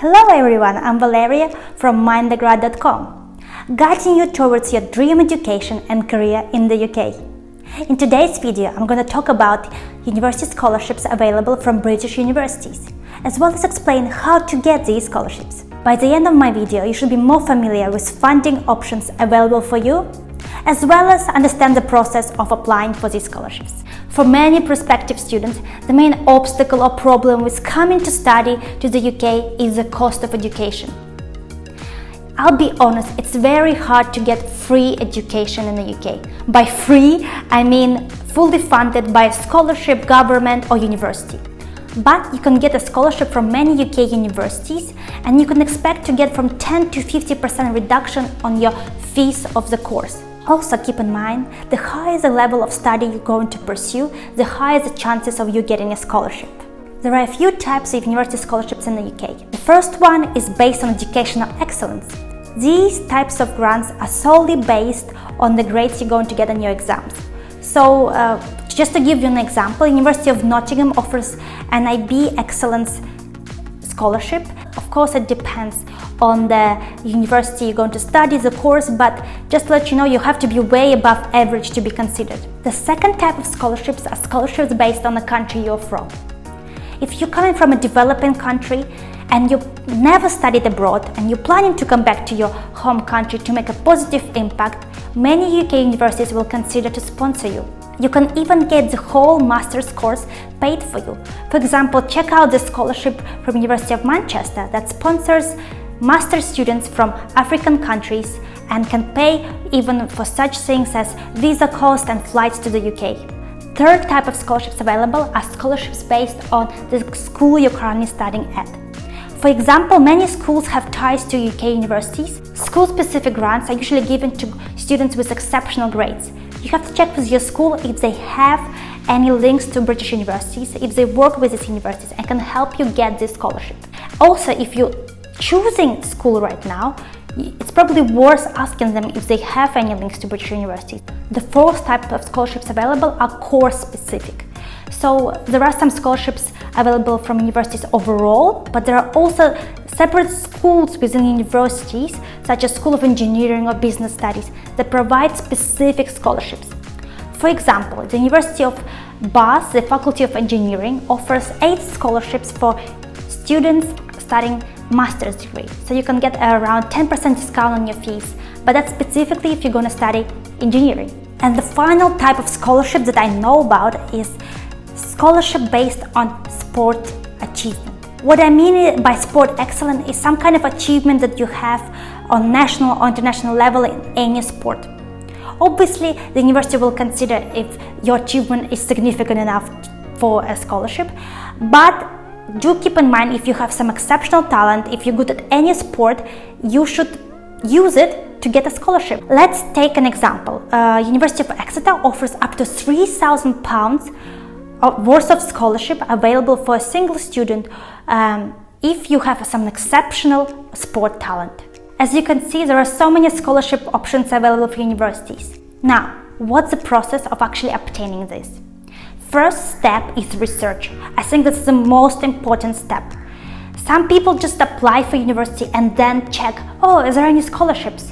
Hello everyone, I'm Valeria from mindthegrad.com, guiding you towards your dream education and career in the UK. In today's video, I'm going to talk about university scholarships available from British universities, as well as explain how to get these scholarships. By the end of my video, you should be more familiar with funding options available for you, as well as understand the process of applying for these scholarships. For many prospective students, the main obstacle or problem with coming to study to the UK is the cost of education. I'll be honest, it's very hard to get free education in the UK. By free, I mean fully funded by a scholarship, government or university. But you can get a scholarship from many UK universities, and you can expect to get from 10 to 50% reduction on your fees of the course. Also keep in mind, the higher the level of study you're going to pursue, the higher the chances of you getting a scholarship. There are a few types of university scholarships in the UK. The first one is based on educational excellence. These types of grants are solely based on the grades you're going to get on your exams. So just to give you an example, University of Nottingham offers an IB Excellence Scholarship. Of course, it depends on the university you're going to study the course, but just to let you know, you have to be way above average to be considered. The second type of scholarships are scholarships based on the country you're from. If you're coming from a developing country and you never studied abroad and you're planning to come back to your home country to make a positive impact, many UK universities will consider to sponsor you. You can even get the whole master's course paid for you. For example, check out the scholarship from University of Manchester that sponsors master's students from African countries and can pay even for such things as visa cost and flights to the UK. Third type of scholarships available are scholarships based on the school you're currently studying at. For example, many schools have ties to UK universities. School-specific grants are usually given to students with exceptional grades. You have to check with your school if they have any links to British universities, if they work with these universities and can help you get this scholarship. Also, if you're choosing school right now, it's probably worth asking them if they have any links to British universities. The fourth type of scholarships available are course-specific. So there are some scholarships available from universities overall, but there are also separate schools within universities, such as School of Engineering or Business Studies, that provide specific scholarships. For example, the University of Bath, the Faculty of Engineering, offers 8 scholarships for students studying master's degree. So you can get around 10% discount on your fees, but that's specifically if you're going to study engineering. And the final type of scholarship that I know about is scholarship based on sport achievement. What I mean by sport excellence is some kind of achievement that you have on national or international level in any sport. Obviously, the university will consider if your achievement is significant enough for a scholarship, but do keep in mind, if you have some exceptional talent, if you're good at any sport, you should use it to get a scholarship. Let's take an example. University of Exeter offers up to £3,000 worth of scholarship available for a single student if you have some exceptional sport talent. As you can see, there are so many scholarship options available for universities. Now, what's the process of actually obtaining this? First step is research. I think that's the most important step. Some people just apply for university and then check, oh, is there any scholarships?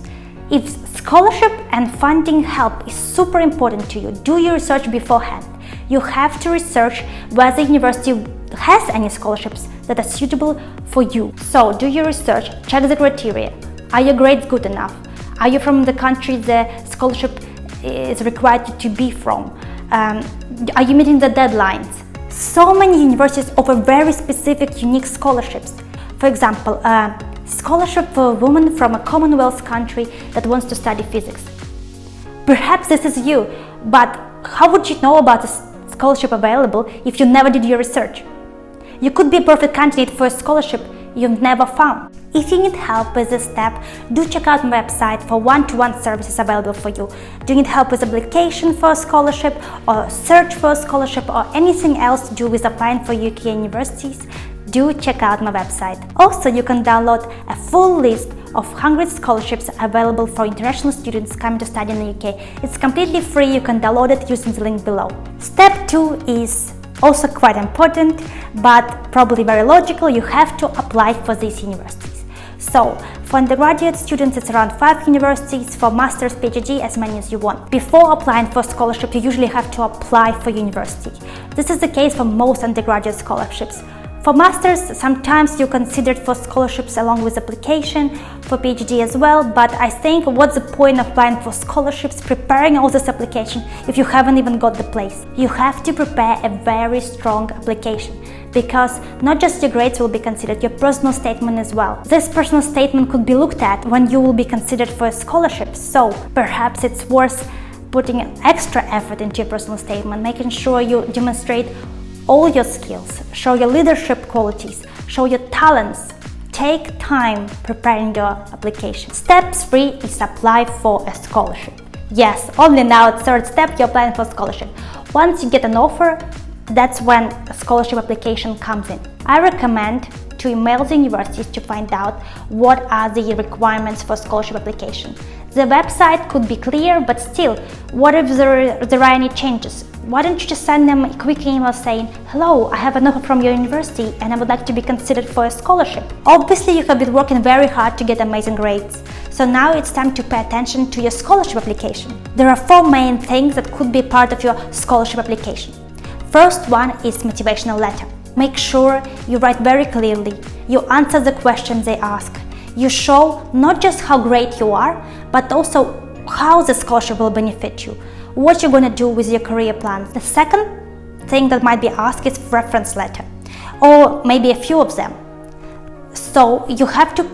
If scholarship and funding help is super important to you, do your research beforehand. You have to research whether university has any scholarships that are suitable for you. So do your research, check the criteria. Are your grades good enough? Are you from the country the scholarship is required you to be from? Are you meeting the deadlines? So many universities offer very specific, unique scholarships. For example, scholarship for a woman from a Commonwealth country that wants to study physics. Perhaps this is you, but how would you know about this scholarship available if you never did your research? You could be a perfect candidate for a scholarship you've never found. If you need help with this step, do check out my website for one-to-one services available for you. Do you need help with application for a scholarship or search for a scholarship or anything else to do with applying for UK universities? Do check out my website. Also, you can download a full list of 100 scholarships available for international students coming to study in the UK. It's completely free. You can download it using the link below. Step 2 is Also quite important, but probably very logical, you have to apply for these universities. So, for undergraduate students, it's around 5 universities, for master's, PhD, as many as you want. Before applying for scholarship, you usually have to apply for university. This is the case for most undergraduate scholarships. For masters, sometimes you're considered for scholarships along with application, for PhD as well, but I think what's the point of applying for scholarships, preparing all this application if you haven't even got the place? You have to prepare a very strong application, because not just your grades will be considered, your personal statement as well. This personal statement could be looked at when you will be considered for a scholarship, so perhaps it's worth putting an extra effort into your personal statement, making sure you demonstrate all your skills, show your leadership qualities, show your talents. Take time preparing your application. Step 3 is apply for a scholarship. Yes, only now, third step, you're applying for a scholarship. Once you get an offer, that's when a scholarship application comes in. I recommend to email the universities to find out what are the requirements for scholarship application. The website could be clear, but still, what if there are any changes? Why don't you just send them a quick email saying, "Hello, I have an offer from your university and I would like to be considered for a scholarship." Obviously, you have been working very hard to get amazing grades, so now it's time to pay attention to your scholarship application. There are 4 main things that could be part of your scholarship application. First one is motivational letter. Make sure you write very clearly, you answer the questions they ask. You show not just how great you are, but also how the scholarship will benefit you, what you're going to do with your career plans. The second thing that might be asked is reference letter, or maybe a few of them. So you have to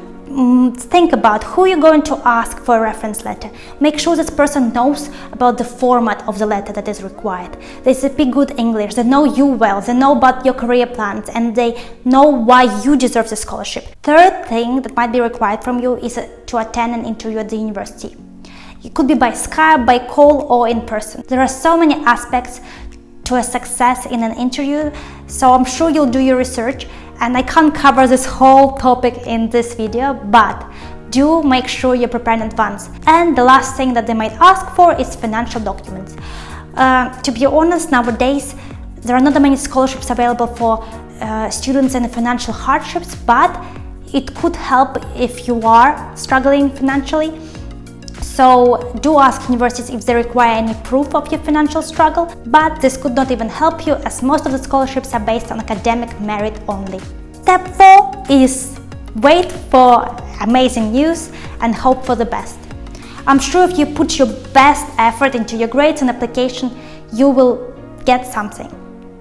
think about who you're going to ask for a reference letter. Make sure this person knows about the format of the letter that is required. They speak good English, they know you well, they know about your career plans, and they know why you deserve the scholarship. Third thing that might be required from you is to attend an interview at the university. It could be by Skype, by call, or in person. There are so many aspects to a success in an interview, so I'm sure you'll do your research, and I can't cover this whole topic in this video, but do make sure you're prepared in advance. And the last thing that they might ask for is financial documents. To be honest, nowadays there are not that many scholarships available for students in financial hardships, but it could help if you are struggling financially. So do ask universities if they require any proof of your financial struggle, but this could not even help you, as most of the scholarships are based on academic merit only. Step 4 is wait for amazing news and hope for the best. I'm sure if you put your best effort into your grades and application, you will get something.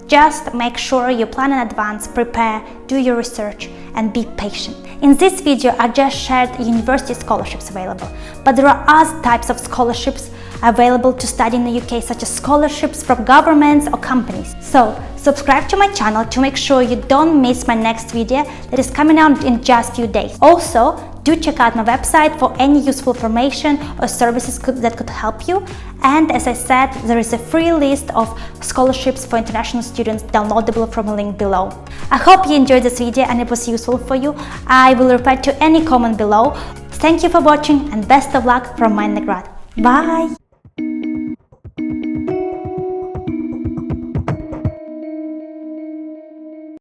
Just make sure you plan in advance, prepare, do your research, and be patient. In this video, I just shared university scholarships available, but there are other types of scholarships available to study in the UK, such as scholarships from governments or companies. So, subscribe to my channel to make sure you don't miss my next video that is coming out in just a few days. Also, do check out my website for any useful information or services that could help you. And as I said, there is a free list of scholarships for international students downloadable from a link below. I hope you enjoyed this video and it was useful for you. I will reply to any comment below. Thank you for watching and best of luck from my undergrad. Bye!